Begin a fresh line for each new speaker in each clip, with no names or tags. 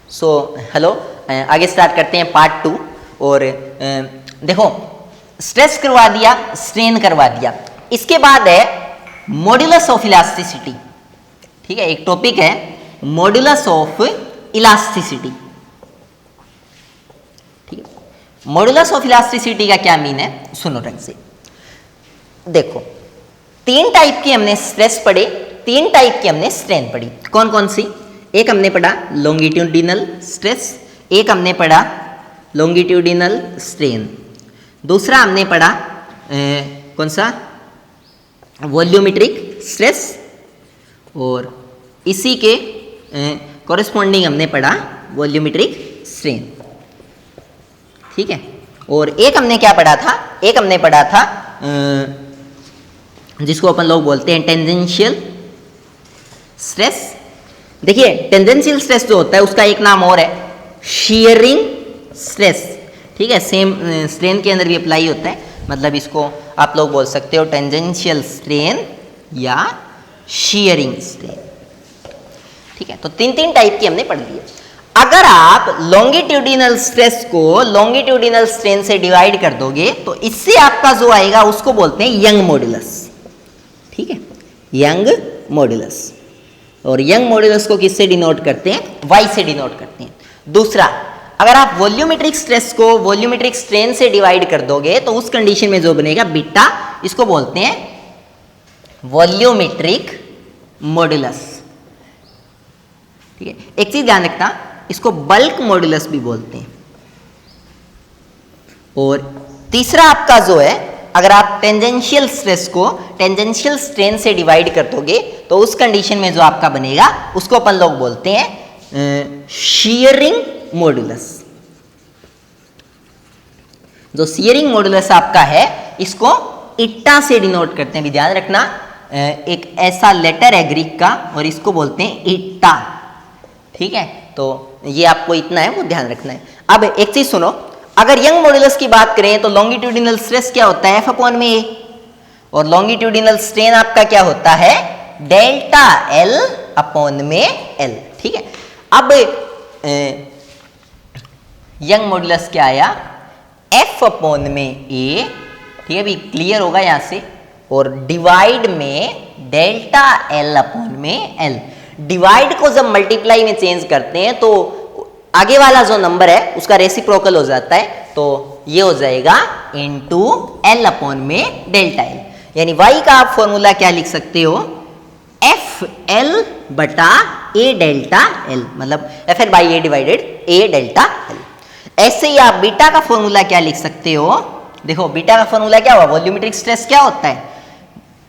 So hello, आगे start करते हैं पार्ट 2। और देखो, स्ट्रेस करवा दिया, स्ट्रेन करवा दिया, इसके बाद है मॉड्यूलस ऑफ इलास्टिसिटी। ठीक है, एक टॉपिक है मॉड्यूलस ऑफ इलास्टिसिटी। ठीक है, मॉड्यूलस ऑफ इलास्टिसिटी का क्या मीन है, सुनो ढंग से। देखो, तीन टाइप की हमने स्ट्रेस पढ़े, तीन टाइप की हमने स्ट्रेन पढ़ी। कौन कौन सी? एक हमने पढ़ा लॉन्गिट्यूडिनल स्ट्रेस, एक हमने पढ़ा लॉन्गिट्यूडिनल स्ट्रेन, दूसरा हमने पढ़ा कौन सा, वॉल्यूमेट्रिक स्ट्रेस, और इसी के कॉरेस्पॉन्डिंग हमने पढ़ा वॉल्यूमेट्रिक स्ट्रेन। ठीक है, और एक हमने क्या पढ़ा था, एक हमने पढ़ा था जिसको अपन लोग बोलते हैं टेंजेंशियल स्ट्रेस। देखिए, टेंजेंशियल स्ट्रेस जो होता है उसका एक नाम और है शीयरिंग स्ट्रेस। ठीक है, सेम स्ट्रेन के अंदर भी अप्लाई होता है, मतलब इसको आप लोग बोल सकते हो टेंजेंशियल स्ट्रेन या शीयरिंग स्ट्रेन। ठीक है, तो तीन तीन टाइप की हमने पढ़ ली है। अगर आप लॉन्गिट्यूडिनल स्ट्रेस को लॉन्गिट्यूडिनल स्ट्रेन से डिवाइड कर दोगे तो इससे आपका जो आएगा उसको बोलते हैं यंग मॉड्यूलस। ठीक है, यंग मॉड्यूलस। और यंग मॉड्यूलस को किससे डिनोट करते हैं? वाई से डिनोट करते हैं। दूसरा, अगर आप वॉल्यूमेट्रिक स्ट्रेस को वॉल्यूमेट्रिक स्ट्रेन से डिवाइड कर दोगे तो उस कंडीशन में जो बनेगा बीटा, इसको बोलते हैं वॉल्यूमेट्रिक मॉड्यूलस। ठीक है, एक चीज ध्यान रखना, इसको बल्क मॉड्यूलस भी बोलते हैं। और तीसरा आपका जो है, अगर आप टेंजेंशियल स्ट्रेस को टेंजेंशियल स्ट्रेन से डिवाइड कर दोगे तो उस कंडीशन में जो आपका बनेगा उसको अपन लोग बोलते हैं शीयरिंग मॉड्यूलस। जो शीयरिंग मॉड्यूलस आपका है इसको इट्टा से डिनोट करते हैं। भी ध्यान रखना, एक ऐसा लेटर है ग्रीक का और इसको बोलते हैं इट्टा। ठीक है, तो ये आपको इतना है वो ध्यान रखना है। अब एक चीज सुनो, अगर यंग मॉड्यूलस की बात करें तो लॉन्गिट्यूडिनल स्ट्रेस क्या होता है? F/A, और लॉन्गिट्यूडिनल स्ट्रेन आपका क्या होता है? Delta L/L। ठीक है, अब यंग मॉड्यूलस क्या आया? F/A। ठीक है, भी क्लियर होगा यहां से, और डिवाइड में डेल्टा L/L। डिवाइड को जब मल्टीप्लाई में चेंज करते हैं तो आगे वाला जो नंबर है उसका रेसिप्रोकल हो जाता है, तो ये हो जाएगा इनटू L/में डेल्टा L। यानी y का आप फॉर्मूला क्या लिख सकते हो? FL/A डेल्टा L, मतलब FL/A divided A delta L। ऐसे ही आप बीटा का फॉर्मूला क्या लिख सकते हो? देखो, बीटा का फॉर्मूला क्या हुआ? वॉल्यूमेट्रिक स्ट्रेस क्या होता है?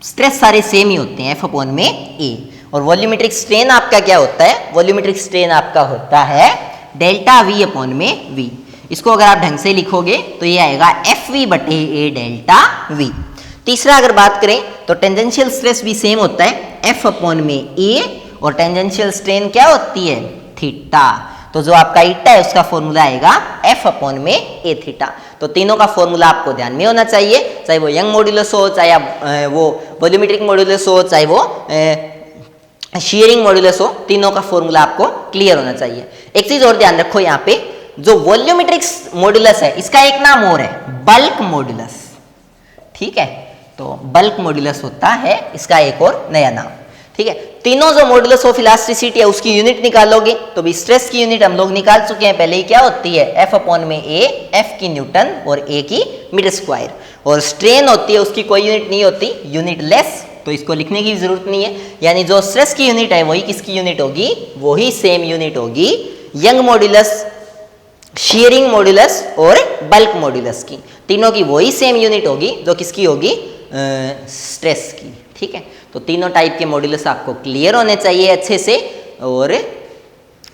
स्ट्रेस सारे सेम ही होते हैं, F/A। और वॉल्यूमेट्रिक स्ट्रेन आपका क्या होता है? वॉल्यूमेट्रिक स्ट्रेन आपका होता है डेल्टा V/V। इसको अगर आप ढंग से लिखोगे तो ये आएगा FV/A डेल्टा V। तीसरा अगर बात करें तो टेंजेंशियल स्ट्रेस भी सेम होता है F/A, और टेंजेंशियल स्ट्रेन क्या होती है? थीटा। तो जो आपका इट्टा है उसका फॉर्मूला आएगा F/A थीटा। तो तीनों का फॉर्मूला आपको ध्यान में होना चाहिए, चाहे वो यंग मॉड्यूलस हो, चाहे वो वॉल्यूमेट्रिक मॉड्यूलस हो, चाहे वो शीयरिंग मॉड्यूलस हो, तीनों का फॉर्मूला आपको क्लियर होना चाहिए। एक चीज और ध्यान रखो, यहाँ पे जो वॉल्यूमेट्रिक मॉड्यूलस है इसका एक नाम और है बल्क मॉड्यूलस। ठीक है, तो बल्क मॉड्यूलस होता है इसका एक और नया नाम। ठीक है, तीनों जो मॉड्यूलस ऑफ इलास्टिसिटी है उसकी यूनिट निकालोगे तो भी स्ट्रेस की यूनिट हम लोग निकाल चुके हैं पहले ही, क्या होती है? F/A, F की न्यूटन और A की मीटर स्क्वायर। और स्ट्रेन होती है उसकी कोई यूनिट नहीं होती, यूनिट लेस, तो इसको लिखने की जरूरत नहीं है। यानी जो स्ट्रेस की यूनिट है वही किसकी यूनिट होगी? वही सेम यूनिट होगी यंग मॉड्यूलस, शीयरिंग मॉड्यूलस और बल्क मॉड्यूलस की। तीनों की वही सेम यूनिट होगी जो किसकी होगी? स्ट्रेस की। ठीक है, तो तीनों टाइप के मॉड्यूलस आपको क्लियर होने चाहिए अच्छे से, और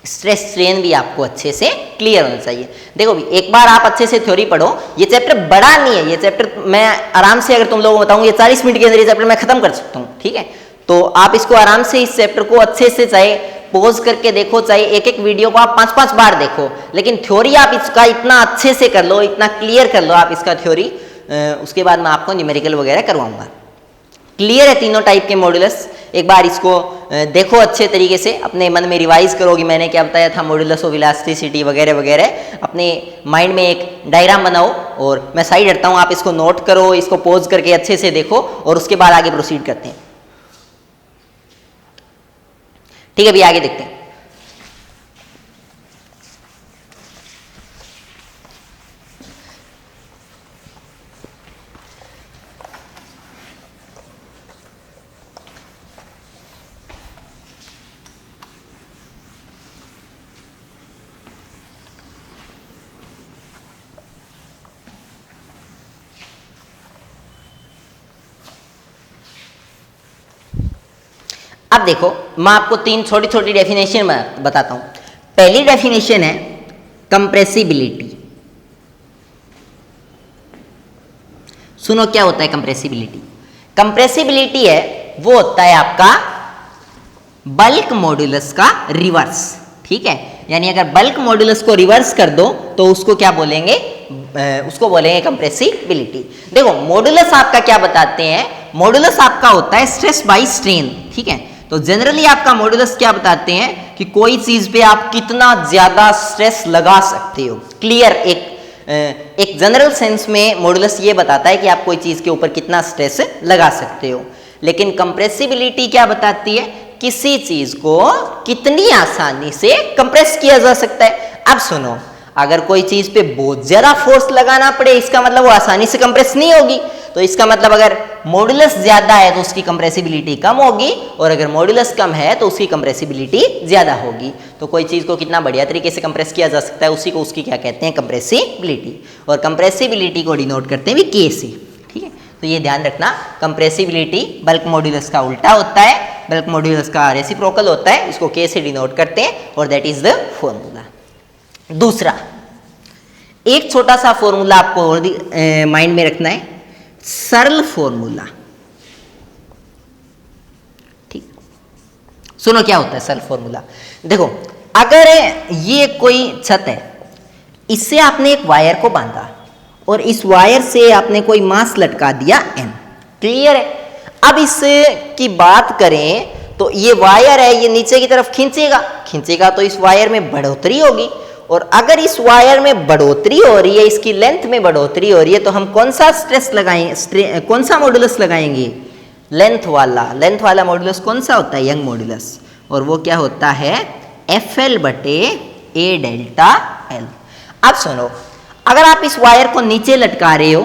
स्ट्रेस स्ट्रेन भी आपको अच्छे से क्लियर होना चाहिए। देखो भी, एक बार आप अच्छे से थ्योरी पढ़ो, ये चैप्टर बड़ा नहीं है, ये चैप्टर मैं आराम से अगर तुम लोगों को बताऊं ये 40 मिनट के अंदर ये चैप्टर मैं खत्म कर सकता हूँ। ठीक है, तो आप इसको आराम से इस चैप्टर को अच्छे से, चाहे पॉज करके देखो, चाहे एक एक वीडियो को आप 5-5 बार देखो, लेकिन थ्योरी आप इसका इतना अच्छे से कर लो, इतना क्लियर कर लो आप इसका थ्योरी, उसके बाद मैं आपको न्यूमेरिकल वगैरह करवाऊंगा। क्लियर है तीनों टाइप के मॉड्यूलस? एक बार इसको देखो अच्छे तरीके से, अपने मन में रिवाइज करो कि मैंने क्या बताया था, मॉड्यूलस ऑफ इलास्टिसिटी वगैरह वगैरह, अपने माइंड में एक डायग्राम बनाओ और मैं साइड हटता हूँ, आप इसको नोट करो, इसको पोज करके अच्छे से देखो और उसके बाद आगे प्रोसीड करते हैं। ठीक है, अभी आगे देखते हैं। अब देखो, मैं आपको तीन छोटी छोटी डेफिनेशन बताता हूं। पहली डेफिनेशन है कंप्रेसिबिलिटी। सुनो क्या होता है कंप्रेसिबिलिटी। कंप्रेसिबिलिटी है वो होता है आपका बल्क मॉड्यूलस का रिवर्स। ठीक है, यानी अगर बल्क मॉड्यूलस को रिवर्स कर दो तो उसको क्या बोलेंगे, उसको बोलेंगे कंप्रेसिबिलिटी। देखो मॉड्यूलस आपका क्या बताते हैं, मॉड्यूलस आपका होता है स्ट्रेस बाय स्ट्रेन। ठीक है, तो जनरली आपका मॉड्यूलस क्या बताते हैं कि कोई चीज पे आप कितना ज्यादा स्ट्रेस लगा सकते हो। क्लियर, एक जनरल सेंस में मॉड्यूलस ये बताता है कि आप कोई चीज के ऊपर कितना स्ट्रेस लगा सकते हो। लेकिन कंप्रेसिबिलिटी क्या बताती है, किसी चीज को कितनी आसानी से कंप्रेस किया जा सकता है। अब सुनो, अगर कोई चीज पे बहुत ज्यादा फोर्स लगाना पड़े इसका मतलब वो आसानी से कंप्रेस नहीं होगी। तो इसका मतलब अगर मॉड्यूलस ज्यादा है तो उसकी कंप्रेसिबिलिटी कम होगी, और अगर मॉड्यूलस कम है तो उसकी कंप्रेसिबिलिटी ज्यादा होगी। तो कोई चीज को कितना बढ़िया तरीके से कंप्रेस किया जा सकता है, उसी को उसकी क्या कहते हैं, कंप्रेसिबिलिटी। और कंप्रेसिबिलिटी को डिनोट करते हैं भी के से। ठीक है, तो ये ध्यान रखना, कंप्रेसिबिलिटी बल्क मॉड्यूलस का उल्टा होता है, बल्क मॉड्यूलस का रेसिप्रोकल होता है, इसको के से डिनोट करते हैं और दैट इज द फॉर्मूला। दूसरा, एक छोटा सा फॉर्मूला आपको और माइंड में रखना है, सरल फॉर्मूला। ठीक, सुनो क्या होता है सरल फॉर्मूला। देखो, अगर ये कोई छत है, इससे आपने एक वायर को बांधा और इस वायर से आपने कोई मास लटका दिया n। क्लियर है। अब इसकी बात करें तो ये वायर है, ये नीचे की तरफ खींचेगा तो इस वायर में बढ़ोतरी होगी, और अगर इस वायर में बढ़ोतरी हो रही है, इसकी लेंथ में बढ़ोतरी हो रही है, तो हम कौन सा स्ट्रेस लगाएंगे, कौन सा मॉड्यूलस लगाएंगे, लेंथ वाला मॉड्यूलस कौन सा होता है, यंग मॉड्यूलस, और वो क्या होता है, FL बटे A डेल्टा L। अब सुनो, अगर आप इस वायर को नीचे लटका रहे हो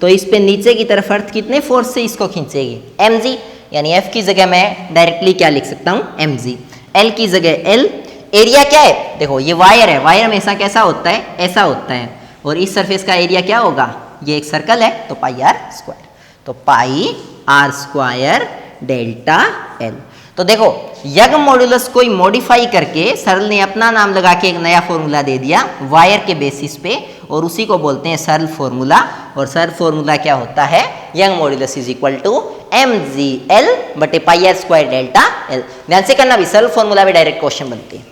तो इस पे नीचे की तरफ अर्थ कितने फोर्स से इसको खींचेगी, mg, यानी F की जगह मैं डायरेक्टली क्या लिख सकता हूं, mg, L की जगह L। एरिया क्या है, देखो ये वायर है, वायर हमेशा कैसा होता है, ऐसा होता है, और इस सरफेस का एरिया क्या होगा, ये एक सर्कल है तो पाई आर स्क्वायर, तो पाई आर स्क्वायर डेल्टा L। तो देखो यंग मॉड्यूलस को मॉडिफाई करके सरल ने अपना नाम लगा के एक नया फॉर्मूला दे दिया वायर के बेसिस पे, और उसी को बोलते हैं सरल फॉर्मूला। और सरल फॉर्मूला क्या होता है, Young modulus is equal to mgl बटे pi r square delta L। ध्यान से करना भी, सरल फॉर्मूला में डायरेक्ट क्वेश्चन बनते हैं।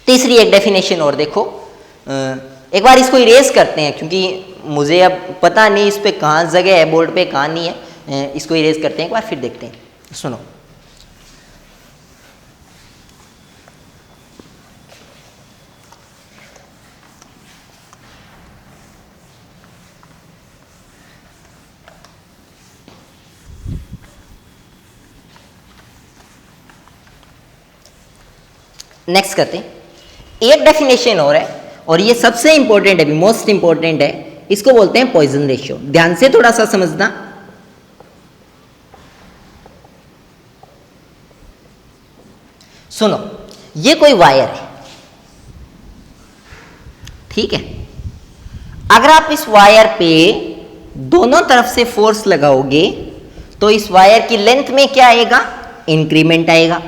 तीसरी एक डेफिनेशन और देखो, एक बार इसको इरेज करते हैं क्योंकि मुझे अब पता नहीं इस पे कहाँ जगह है, बोर्ड पे कहाँ नहीं है, इसको इरेज करते हैं एक बार फिर देखते हैं। सुनो, नेक्स्ट करते हैं। एक डेफिनेशन और है, और ये सबसे इंपॉर्टेंट है, मोस्ट इंपॉर्टेंट है, इसको बोलते हैं पॉइजन रेशियो। ध्यान से थोड़ा सा समझना। सुनो, ये कोई वायर है, ठीक है, अगर आप इस वायर पे दोनों तरफ से फोर्स लगाओगे तो इस वायर की लेंथ में क्या आएगा, इंक्रीमेंट आएगा।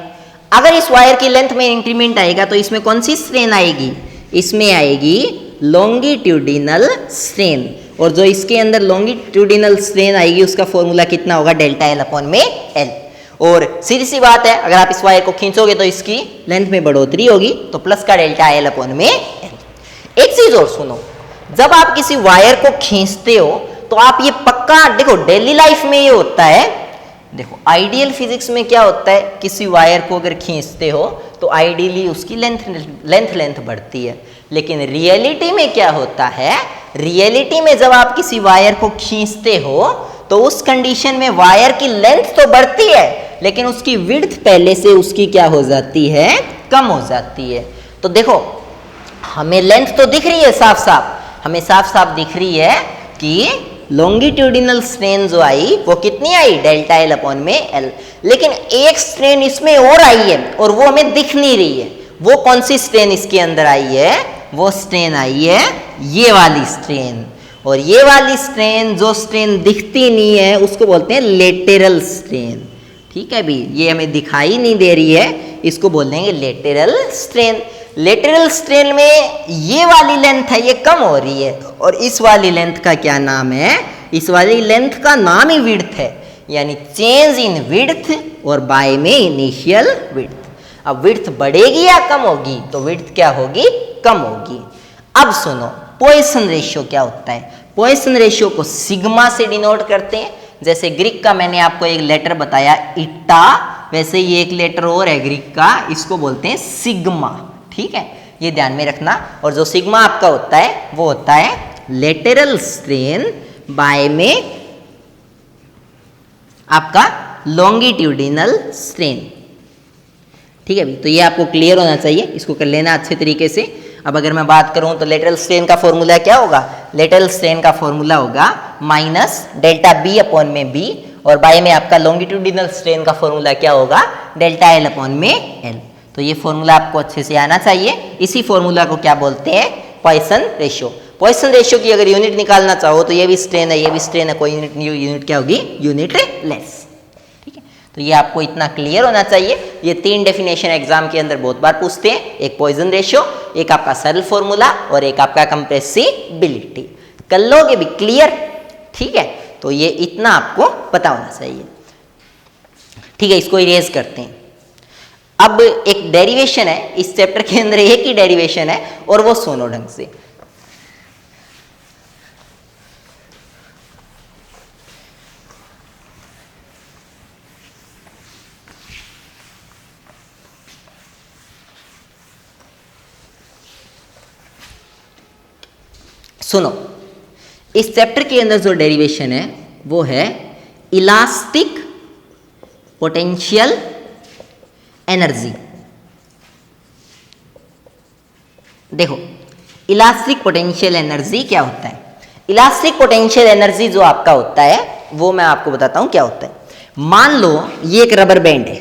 अगर इस वायर की लेंथ में इंक्रीमेंट आएगा तो इसमें कौन सी स्ट्रेन आएगी, इसमें आएगी लॉन्गिट्यूडिनल स्ट्रेन, और जो इसके अंदर लॉन्गिट्यूडिनल स्ट्रेन आएगी उसका फॉर्मूला कितना होगा, डेल्टा एल अपॉन में एल। और सीधी सी बात है, अगर आप इस वायर को खींचोगे तो इसकी लेंथ में बढ़ोतरी होगी, तो प्लस का डेल्टा एल अपॉन में एल। एक चीज और सुनो, जब आप किसी वायर को खींचते हो तो आप ये पक्का देखो, डेली लाइफ में ये होता है, देखो आइडियल फिजिक्स में क्या होता है, किसी वायर को अगर खींचते हो तो आइडियली उसकी लेंथ बढ़ती है, लेकिन रियलिटी में क्या होता है, रियलिटी में जब आप किसी वायर को खींचते हो तो उस कंडीशन में वायर की लेंथ तो बढ़ती है लेकिन उसकी विड्थ पहले से उसकी क्या हो जाती है, कम हो जाती है। तो देखो हमें लेंथ तो दिख रही है साफ साफ, हमें साफ साफ दिख रही है कि लॉन्गिट्यूडिनल स्ट्रेन जो आई वो कितनी आई, डेल्टा एल अपॉन में एल, लेकिन एक स्ट्रेन इसमें और आई है और वो हमें दिख नहीं रही है। वो कौन सी स्ट्रेन इसके अंदर आई है, वो स्ट्रेन आई है ये वाली स्ट्रेन, और ये वाली स्ट्रेन जो स्ट्रेन दिखती नहीं है उसको बोलते हैं लेटरल स्ट्रेन। ठीक है भी, ये हमें दिखाई नहीं दे रही है, इसको बोल देंगे लेटरल स्ट्रेन। लेटरल स्ट्रेन में ये वाली लेंथ है ये कम हो रही है और इस वाली लेंथ का क्या नाम है, इस वाली लेंथ का नाम ही विड्थ है, यानी चेंज इन विड्थ और बाय में इनिशियल विड्थ। अब विड्थ बढ़ेगी या कम होगी, तो विड्थ क्या होगी, कम होगी। अब सुनो पॉइसन रेशियो क्या होता है, पॉइसन रेशियो को सिग्मा से डिनोट करते हैं। जैसे ग्रीक का मैंने आपको एक लेटर बताया इटा, वैसे ये एक लेटर और है ग्रीक का, इसको बोलते हैं सिग्मा। ठीक है, ये ध्यान में रखना। और जो सिग्मा आपका होता है वो होता है लेटरल स्ट्रेन बाय में आपका लॉन्गिट्यूडिनल स्ट्रेन। ठीक है, तो ये आपको क्लियर होना चाहिए, इसको कर लेना अच्छे तरीके से। अब अगर मैं बात करूं तो लेटरल स्ट्रेन का फॉर्मूला क्या होगा, लेटरल स्ट्रेन का फॉर्मूला होगा माइनस डेल्टा बी अपॉन में बी, और बाय में आपका लॉन्गिट्यूडिनल स्ट्रेन का फॉर्मूला क्या होगा, डेल्टा एल अपॉन में एल। तो ये फॉर्मूला आपको अच्छे से आना चाहिए। इसी फॉर्मूला को क्या बोलते हैं, पॉइसन रेशियो। पॉइसन रेशियो की अगर यूनिट निकालना चाहो तो ये भी स्ट्रेन है, ये भी स्ट्रेन है, कोई यूनिट क्या होगी, यूनिट लेस। ठीक है, तो ये आपको इतना क्लियर होना चाहिए। ये 3 डेफिनेशन एग्जाम के अंदर बहुत बार पूछते हैं, एक पॉइसन रेशियो, एक आपका सरल फॉर्मूला और एक आपका कंप्रेसिबिलिटी। कर लोगे भी क्लियर। ठीक है, तो ये इतना आपको पता होना चाहिए। ठीक है, इसको इरेज करते हैं। अब एक डेरिवेशन है इस चैप्टर के अंदर, एक ही डेरिवेशन है और वो सुनो ढंग से। सुनो, इस चैप्टर के अंदर जो डेरिवेशन है वो है इलास्टिक पोटेंशियल एनर्जी। देखो इलास्टिक पोटेंशियल एनर्जी क्या होता है, इलास्टिक पोटेंशियल एनर्जी जो आपका होता है वो मैं आपको बताता हूं क्या होता है। मान लो ये एक रबर बैंड है,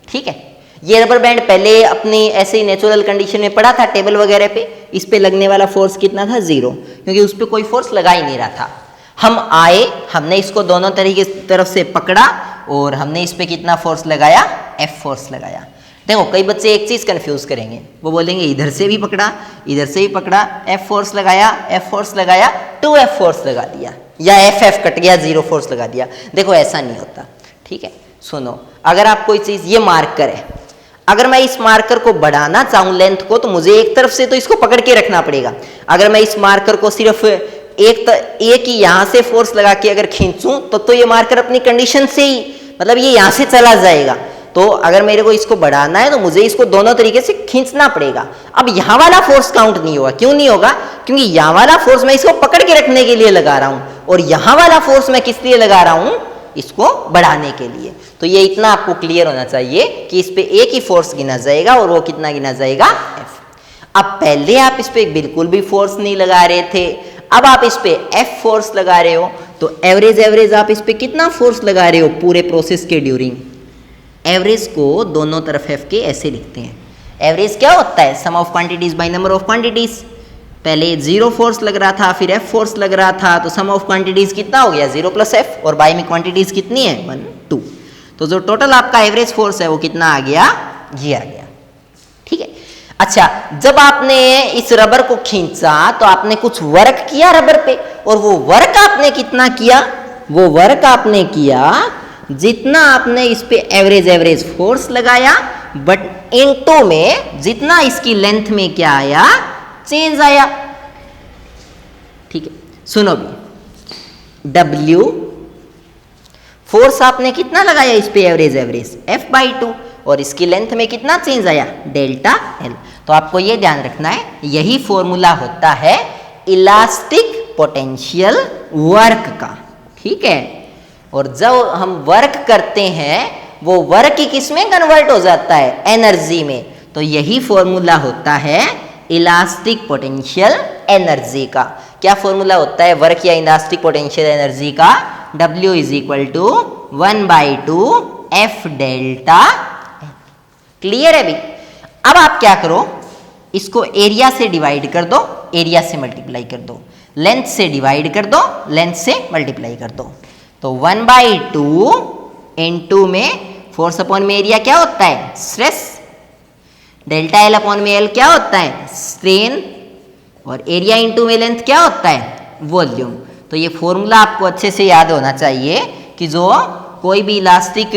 ठीक है, ये रबर बैंड पहले अपनी ऐसे ही नेचुरल कंडीशन में पड़ा था टेबल वगैरह पे, इस पे लगने वाला फोर्स कितना था, 0, क्योंकि उस पर कोई फोर्स लगा ही नहीं रहा था। हम आए, हमने इसको दोनों तरीके तरफ से पकड़ा और हमने इस पे कितना फोर्स लगाया, F फोर्स लगाया। देखो कई बच्चे एक चीज कंफ्यूज करेंगे, वो बोलेंगे इधर से भी पकड़ा, इधर से भी पकड़ा, F फोर्स लगाया, F फोर्स लगाया, 2F फोर्स लगा दिया, या FF कट गया, 0 फोर्स लगा दिया। देखो ऐसा नहीं होता। ठीक है, सुनो, अगर आप कोई चीज, ये मार्कर है, अगर मैं इस मार्कर को बढ़ाना चाहूं लेंथ को, तो मुझे एक तरफ से तो इसको पकड़ के रखना पड़ेगा। अगर मैं इस मार्कर को सिर्फ एक ही यहां से फोर्स लगा के अगर खींचूं तो ये मार्कर अपनी कंडीशन से ही, मतलब ये यहां से चला जाएगा। तो अगर मेरे को इसको बढ़ाना है तो मुझे इसको दोनों तरीके से खींचना पड़ेगा। अब यहां वाला फोर्स काउंट नहीं होगा। क्यों नहीं होगा, क्योंकि यहां वाला फोर्स मैं इसको पकड़ के रखने के लिए लगा रहा हूं और यहां वाला फोर्स मैं किस लिए लगा रहा हूं, इसको बढ़ाने के लिए। तो ये इतना आपको क्लियर होना चाहिए कि इस पे एक ही फोर्स गिना जाएगा और वो कितना गिना जाएगा, F। अब पहले आप इस पे बिल्कुल भी फोर्स नहीं लगा रहे थे, अब आप इस पे F फोर्स लगा रहे हो, तो एवरेज आप इस पे कितना फोर्स लगा रहे हो पूरे प्रोसेस के ड्यूरिंग। एवरेज को दोनों तरफ F के ऐसे लिखते हैं। एवरेज क्या होता है, sum of quantities by number of quantities. पहले 0 फोर्स लग रहा था, फिर F फोर्स लग रहा था, तो सम ऑफ क्वांटिटीज कितना हो गया, 0 + F, और बाय में क्वांटिटीज कितनी है, 1 2। तो जो टोटल आपका एवरेज फोर्स है वो कितना आ गया, ये आ गया। ठीक है, अच्छा, जब आपने इस रबर को खींचा तो आपने कुछ वर्क किया रबर पे, और वो वर्क आपने कितना किया, वो वर्क आपने किया जितना आपने इस पे एवरेज फोर्स लगाया, बट इनटू में जितना इसकी लेंथ में क्या आया, चेंज आया। ठीक है, सुनो भी, W फोर्स आपने कितना लगाया इस पे, एवरेज एवरेज F/2, और इसकी लेंथ में कितना चेंज आया, डेल्टा एल। तो आपको ये ध्यान रखना है, यही फॉर्मूला होता है इलास्टिक पोटेंशियल वर्क का, ठीक है। और जब हम वर्क करते हैं वो वर्क किस में कन्वर्ट हो जाता है, एनर्जी में। तो यही फॉर्मूला होता है इलास्टिक पोटेंशियल एनर्जी का। क्या फॉर्मूला होता है वर्क या इलास्टिक पोटेंशियल एनर्जी का, W = 1/2 F डेल्टा। क्लियर है भी। अब आप क्या करो, इसको एरिया से डिवाइड कर दो, एरिया से मल्टीप्लाई कर दो, लेंथ से डिवाइड कर दो, लेंथ से मल्टीप्लाई कर दो। तो 1/2 × में फोर्स अपॉन में एरिया क्या होता है, स्ट्रेस, डेल्टा एल अपॉन में एल क्या होता है, स्ट्रेन, और एरिया इंटू में लेंथ क्या होता है, वॉल्यूम। तो ये फॉर्मूला आपको अच्छे से याद होना चाहिए कि जो कोई भी इलास्टिक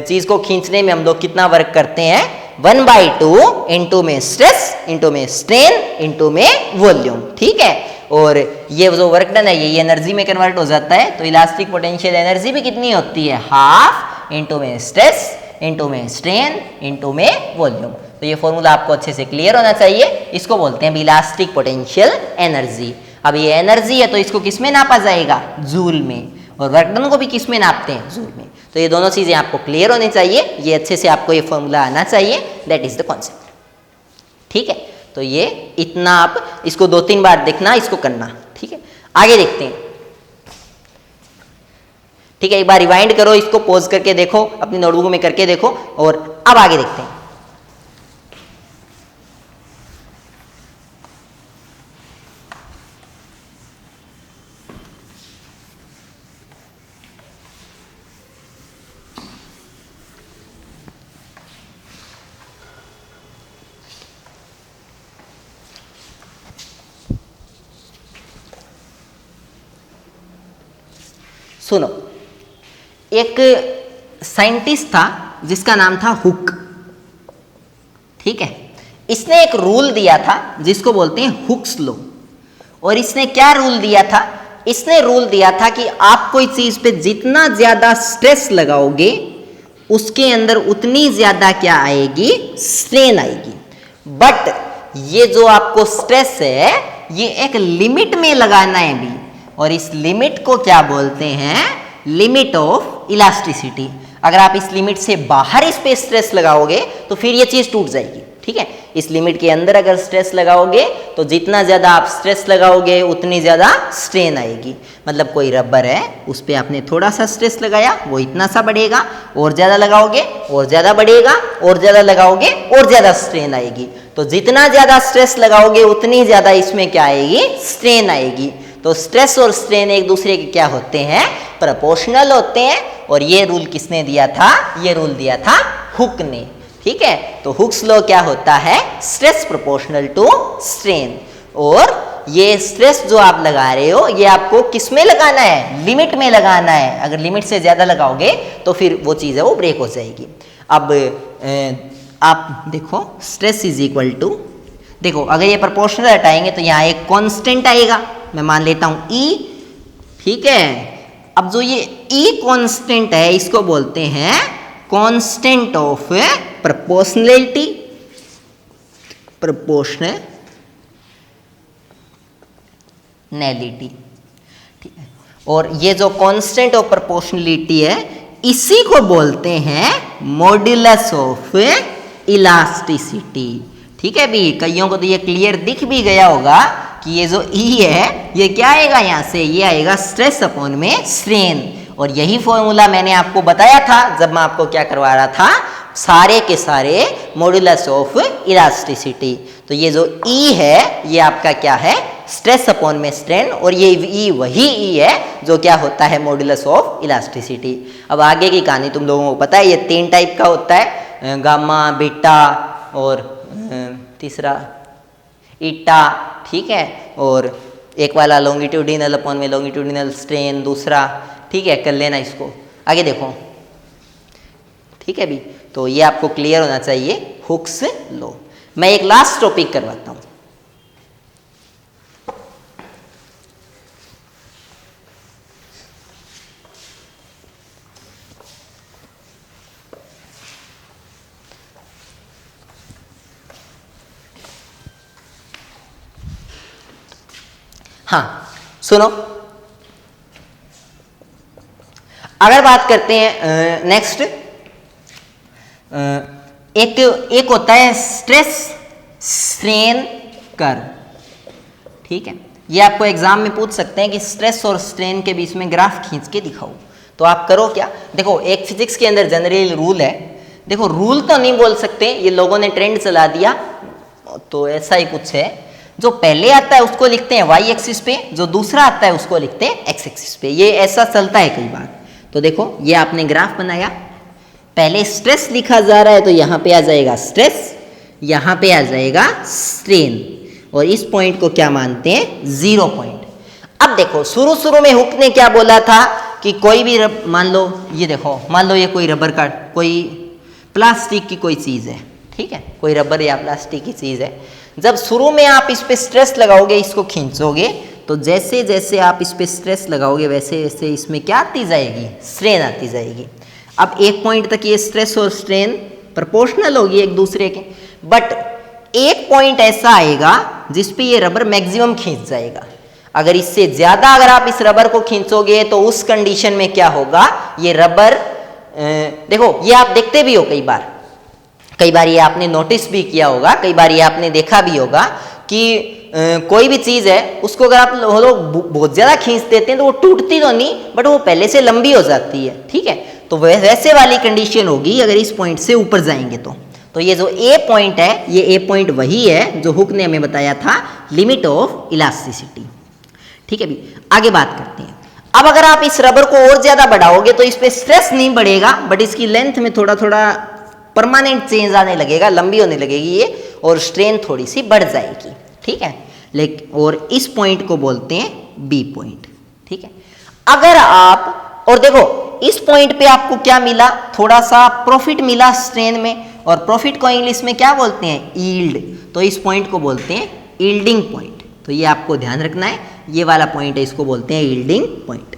चीज को खींचने में हम लोग कितना वर्क करते हैं, 1/2 × में स्ट्रेस, इंटू में स्ट्रेन, इंटू में वॉल्यूम, ठीक है। और ये जो वर्क डन है ये एनर्जी में कन्वर्ट हो जाता है। तो इलास्टिक पोटेंशियल एनर्जी भी कितनी होती है, हाफ इंटू में स्ट्रेस, इंटू में स्ट्रेन, इंटू में वॉल्यूम। तो ये फॉर्मूला आपको अच्छे से क्लियर होना चाहिए। इसको बोलते हैं इलास्टिक पोटेंशियल एनर्जी। अब ये एनर्जी है तो इसको किस में नापा जाएगा, जूल में, और वर्क डन को भी किस में नापते हैं, जूल में। तो ये दोनों चीजें आपको क्लियर होनी चाहिए, ये अच्छे से आपको ये फॉर्मूला आना चाहिए, दैट इज द कॉन्सेप्ट, ठीक है। तो ये इतना आप इसको 2-3 बार देखना, इसको करना, ठीक है। आगे देखते हैं, ठीक है। एक बार रिवाइंड करो, इसको पॉज करके देखो, अपनी नोटबुक में करके देखो, और अब आगे देखते हैं। सुनो, एक साइंटिस्ट था जिसका नाम था हुक, ठीक है। इसने एक रूल दिया था जिसको बोलते हैं हुक्स लॉ। और इसने क्या रूल दिया था, इसने रूल दिया था कि आप कोई चीज पे जितना ज्यादा स्ट्रेस लगाओगे उसके अंदर उतनी ज्यादा क्या आएगी, स्ट्रेन आएगी। बट ये जो आपको स्ट्रेस है ये एक लिमिट में लगाना है भी, और इस लिमिट को क्या बोलते हैं, लिमिट ऑफ इलास्टिसिटी। अगर आप इस लिमिट से बाहर इस पे स्ट्रेस लगाओगे तो फिर ये चीज टूट जाएगी, ठीक है। इस लिमिट के अंदर अगर स्ट्रेस लगाओगे तो जितना ज्यादा आप स्ट्रेस लगाओगे उतनी ज्यादा स्ट्रेन आएगी। मतलब कोई रबर है, उस पर आपने थोड़ा सा स्ट्रेस लगाया, वो इतना सा बढ़ेगा, और ज्यादा लगाओगे और ज्यादा बढ़ेगा, और ज्यादा लगाओगे और ज्यादा स्ट्रेन आएगी। तो जितना ज्यादा स्ट्रेस लगाओगे उतनी ज्यादा इसमें क्या आएगी, स्ट्रेन आएगी। तो स्ट्रेस और स्ट्रेन एक दूसरे के क्या होते हैं, प्रोपोर्शनल होते हैं। और ये रूल किसने दिया था, ये रूल दिया था हुक ने, ठीक है। तो हुक्स लॉ क्या होता है, स्ट्रेस प्रोपोर्शनल टू स्ट्रेन। और ये स्ट्रेस जो आप लगा रहे हो ये आपको किस में लगाना है, लिमिट में लगाना है। अगर लिमिट से ज्यादा लगाओगे तो फिर वो चीज है वो ब्रेक हो जाएगी। अब आप देखो स्ट्रेस इज इक्वल टू, देखो अगर ये प्रोपोर्शनल हटाएंगे तो यहाँ एक कांस्टेंट आएगा, मैं मान लेता हूं E, ठीक है। अब जो ये E कांस्टेंट है इसको बोलते हैं कांस्टेंट ऑफ प्रोपोर्शनैलिटी, प्रोपोर्शनैलिटी, ठीक है। और ये जो कांस्टेंट ऑफ प्रोपोर्शनैलिटी है इसी को बोलते हैं मॉड्यूलस ऑफ इलास्टिसिटी, ठीक है भी। कईयों को तो ये क्लियर दिख भी गया होगा कि ये जो E है ये क्या आएगा, यहाँ से ये आएगा स्ट्रेस अपॉन में स्ट्रेन। और यही फॉर्मूला मैंने आपको बताया था जब मैं आपको क्या करवा रहा था, सारे के सारे मॉड्यूलस ऑफ इलास्टिसिटी। तो ये जो E है ये आपका क्या है, स्ट्रेस अपॉन में स्ट्रेन, और ये E वही E है जो क्या होता है, मॉड्यूलस ऑफ इलास्टिसिटी। अब आगे की कहानी तुम लोगों को पता है, ये 3 टाइप का होता है, गामा, बीटा और तीसरा ईटा, ठीक है। और एक वाला लॉन्गिट्यूडिनल अपॉन में लॉन्गिट्यूडिनल स्ट्रेन दूसरा, ठीक है। कर लेना इसको, आगे देखो, ठीक है भी। तो ये आपको क्लियर होना चाहिए हुक्स लॉ। मैं एक लास्ट टॉपिक करवाता हूं, हाँ सुनो, अगर बात करते हैं नेक्स्ट, एक होता है स्ट्रेस स्ट्रेन कर्व, ठीक है। ये आपको एग्जाम में पूछ सकते हैं कि स्ट्रेस और स्ट्रेन के बीच में ग्राफ खींच के दिखाओ, तो आप करो क्या, देखो एक फिजिक्स के अंदर जनरल रूल है, देखो रूल तो नहीं बोल सकते, ये लोगों ने ट्रेंड चला दिया, तो ऐसा ही कुछ है, जो पहले आता है उसको लिखते हैं वाई एक्सिस पे, जो दूसरा आता है उसको लिखते हैं एक्स एक्सिस पे, ये ऐसा चलता है कई बार। तो देखो ये आपने ग्राफ बनाया, पहले स्ट्रेस लिखा जा रहा है तो यहाँ पे आ जाएगा स्ट्रेस, यहाँ पे आ जाएगा स्ट्रेन, और इस पॉइंट को क्या मानते हैं, 0 पॉइंट। अब देखो शुरू में हुक ने क्या बोला था कि कोई भी मान लो, ये देखो मान लो ये कोई रबर का, कोई प्लास्टिक की कोई चीज़ है, ठीक है, कोई रबर या प्लास्टिक की चीज़ है, जब शुरू में आप इस पे स्ट्रेस लगाओगे, इसको खींचोगे, तो जैसे जैसे आप इस पे स्ट्रेस लगाओगे वैसे वैसे इसमें क्या आती जाएगी, स्ट्रेन आती जाएगी। अब एक पॉइंट तक ये स्ट्रेस और स्ट्रेन प्रोपोर्शनल होगी एक दूसरे के, बट एक पॉइंट ऐसा आएगा जिस पे ये रबर मैक्सिमम खींच जाएगा। अगर इससे ज़्यादा अगर आप इस रबर को खींचोगे तो उस कंडीशन में क्या होगा, ये रबर देखो ये आप देखते भी हो कई बार ये आपने नोटिस भी किया होगा, कई बार ये आपने देखा भी होगा कि कोई भी चीज़ है उसको अगर आप लोग बहुत ज़्यादा खींच देते हैं तो वो टूटती तो नहीं, बट वो पहले से लंबी हो जाती है, ठीक है। तो वैसे वाली कंडीशन होगी अगर इस पॉइंट से ऊपर जाएंगे तो ये जो ए पॉइंट है, ये ए पॉइंट वही है जो हुक ने हमें बताया था लिमिट ऑफ इलास्टिसिटी, ठीक है भी। आगे बात करते हैं, अब अगर आप इस रबर को और ज़्यादा बढ़ाओगे तो इस पर स्ट्रेस नहीं बढ़ेगा, बट इसकी लेंथ में थोड़ा थोड़ा परमानेंट चेंज आने लगेगा, लंबी होने लगेगी ये, और स्ट्रेन थोड़ी सी बढ़ जाएगी, ठीक है। लेकिन और इस पॉइंट को बोलते हैं बी पॉइंट, ठीक है। अगर आप, और देखो इस पॉइंट पे आपको क्या मिला, थोड़ा सा प्रॉफिट मिला स्ट्रेन में, और प्रॉफिट को इंग्लिश में क्या बोलते हैं, यील्ड, तो इस पॉइंट को बोलते हैं यील्डिंग पॉइंट। तो ये आपको ध्यान रखना है, ये वाला पॉइंट है, इसको बोलते हैं यील्डिंग पॉइंट।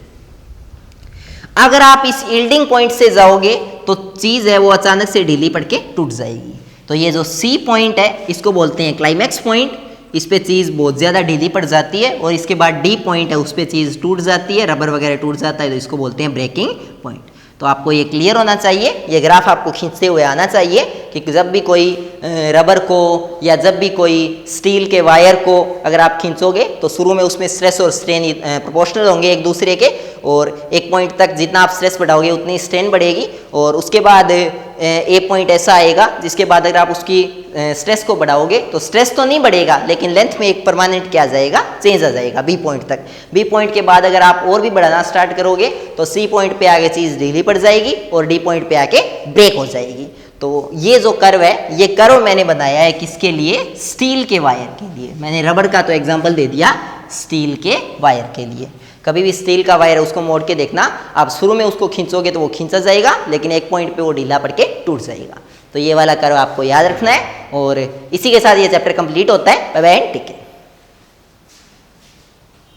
अगर आप इस यील्डिंग पॉइंट से जाओगे तो चीज़ है वो अचानक से ढीली पड़ के टूट जाएगी। तो ये जो सी पॉइंट है इसको बोलते हैं क्लाइमैक्स पॉइंट, इस पे चीज़ बहुत ज़्यादा ढीली पड़ जाती है, और इसके बाद डी पॉइंट है उस पे चीज़ टूट जाती है, रबर वगैरह टूट जाता है, तो इसको बोलते हैं ब्रेकिंग पॉइंट। तो आपको ये क्लियर होना चाहिए, ये ग्राफ आपको खींचते हुए आना चाहिए कि जब भी कोई रबर को या जब भी कोई स्टील के वायर को अगर आप खींचोगे तो शुरू में उसमें स्ट्रेस और स्ट्रेन प्रोपोर्शनल होंगे एक दूसरे के, और एक पॉइंट तक जितना आप स्ट्रेस बढ़ाओगे उतनी स्ट्रेन बढ़ेगी, और उसके बाद ए पॉइंट ऐसा आएगा जिसके बाद अगर आप उसकी स्ट्रेस को बढ़ाओगे तो स्ट्रेस तो नहीं बढ़ेगा लेकिन लेंथ में एक परमानेंट क्या आ जाएगा, चेंज आ जाएगा बी पॉइंट तक। बी पॉइंट के बाद अगर आप और भी बढ़ाना स्टार्ट करोगे तो सी पॉइंट पे आगे चीज़ ढीली पड़ जाएगी और डी पॉइंट पे आके ब्रेक हो जाएगी। तो ये जो कर्व है, ये कर्व मैंने बनाया है किसके लिए, स्टील के वायर के लिए। मैंने रबर का तो एग्जाम्पल दे दिया, स्टील के वायर के लिए। कभी भी स्टील का वायर है उसको मोड़ के देखना, आप शुरू में उसको खींचोगे तो वो खींचा जाएगा लेकिन एक पॉइंट पे वो ढीला पड़ के टूट जाएगा। तो ये वाला कर्व आपको याद रखना है, और इसी के साथ ये चैप्टर कंप्लीट होता है। Bye bye, take care.